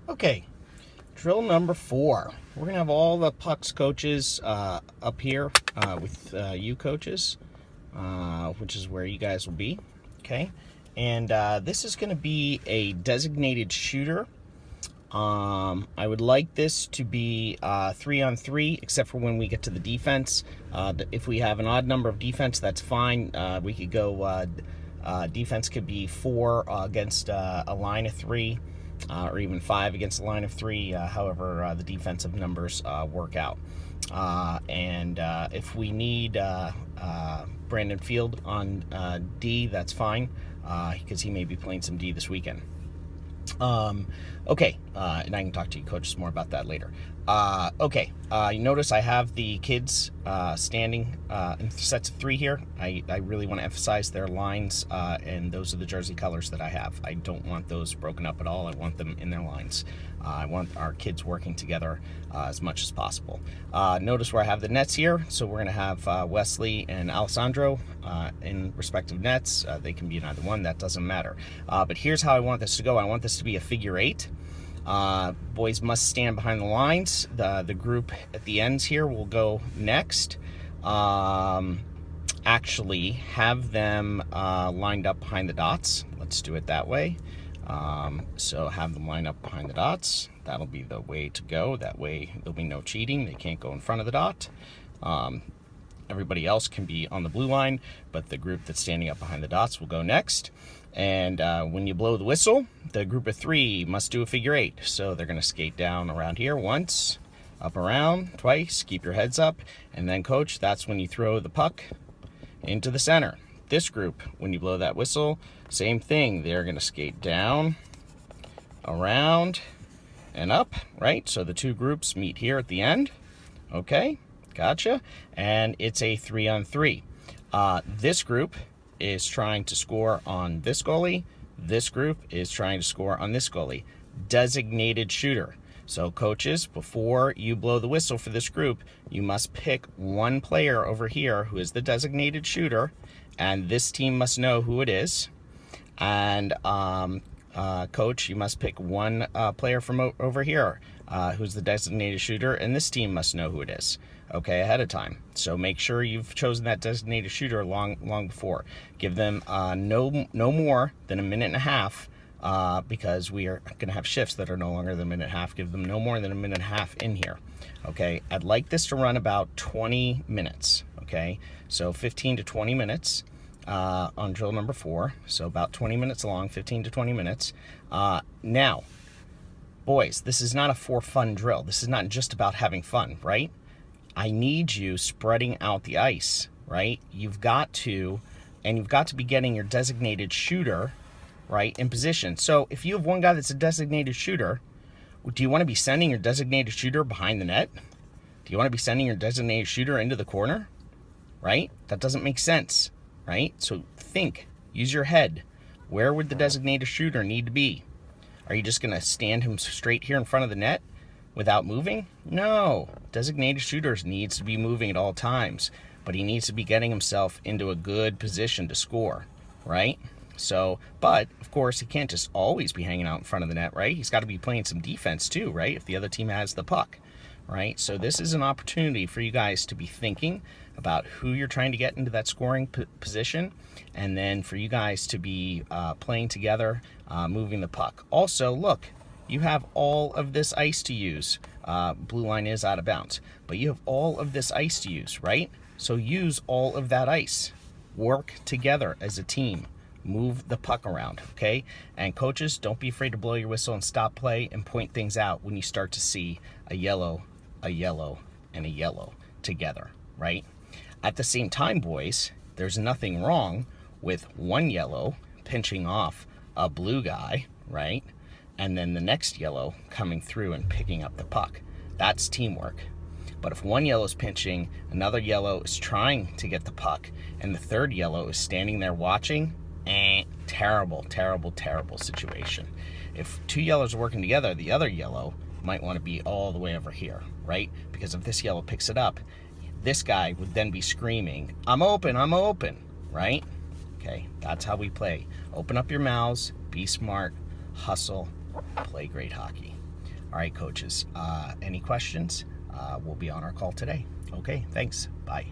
Okay, drill number 4. We're going to have all the pucks coaches up here with you coaches, which is where you guys will be. Okay, and this is going to be a designated shooter. I would like this to be 3-on-3, except for when we get to the defense. If we have an odd number of defense, that's fine. We could go, defense could be 4 against a line of 3, or even 5 against a line of 3, however the defensive numbers work out. And if we need Brandon Field on D, that's fine, because he may be playing some D this weekend. Okay, and I can talk to you coaches more about that later. Okay, you notice I have the kids standing in sets of 3 here. I really want to emphasize their lines, and those are the jersey colors that I have. I don't want those broken up at all. I want them in their lines. I want our kids working together as much as possible. Notice where I have the nets here. So we're going to have Wesley and Alessandro in respective nets. They can be in either one. That doesn't matter. But here's how I want this to go. I want this to be a figure 8. Boys must stand behind the lines. The group at the ends here will go next. Actually, have them lined up behind the dots. Let's do it that way. So have them line up behind the dots. That'll be the way to go. That way there'll be no cheating. They can't go in front of the dot. Everybody else can be on the blue line, but the group that's standing up behind the dots will go next. And when you blow the whistle, the group of 3 must do a figure 8. So they're going to skate down around here once, up around, twice, keep your heads up, and then coach, that's when you throw the puck into the center. This group, when you blow that whistle, same thing. They're going to skate down, around, and up, right? So the 2 groups meet here at the end. Okay, gotcha. And it's a 3-on-3. This group is trying to score on this goalie. This group is trying to score on this goalie. Designated shooter. So coaches, before you blow the whistle for this group, you must pick one player over here who is the designated shooter, and this team must know who it is. And coach, you must pick one player from over here who's the designated shooter, and this team must know who it is, okay, ahead of time. So make sure you've chosen that designated shooter long before. Give them no more than a minute and a half, because we are going to have shifts that are no longer than a minute and a half. Give them no more than a minute and a half in here, okay? I'd like this to run about 20 minutes, okay? So 15 to 20 minutes on drill number 4. So about 20 minutes long, 15 to 20 minutes. Now, boys, this is not a for fun drill. This is not just about having fun, right? I need you spreading out the ice, right? You've got to be getting your designated shooter, right, in position. So if you have one guy that's a designated shooter, do you want to be sending your designated shooter behind the net? Do you want to be sending your designated shooter into the corner? Right? That doesn't make sense, right? So think, use your head. Where would the designated shooter need to be? Are you just going to stand him straight here in front of the net without moving? No. Designated shooters needs to be moving at all times, but he needs to be getting himself into a good position to score, right? So, but of course, he can't just always be hanging out in front of the net, right? He's got to be playing some defense too, right? If the other team has the puck, right? So this is an opportunity for you guys to be thinking about who you're trying to get into that scoring position, and then for you guys to be playing together, moving the puck. Also, look, you have all of this ice to use. Blue line is out of bounds, but you have all of this ice to use, right? So use all of that ice. Work together as a team. Move the puck around, okay? And coaches, don't be afraid to blow your whistle and stop play and point things out when you start to see a yellow, and a yellow together, right? At the same time, boys, there's nothing wrong with one yellow pinching off a blue guy, right? And then the next yellow coming through and picking up the puck. That's teamwork. But if one yellow is pinching, another yellow is trying to get the puck, and the third yellow is standing there watching, terrible situation. If 2 yellows are working together, the other yellow might want to be all the way over here, right? Because if this yellow picks it up, this guy would then be screaming, I'm open, right? Okay, that's how we play. Open up your mouths, be smart, hustle, play great hockey. All right, coaches, any questions? We'll be on our call today. Okay, thanks. Bye.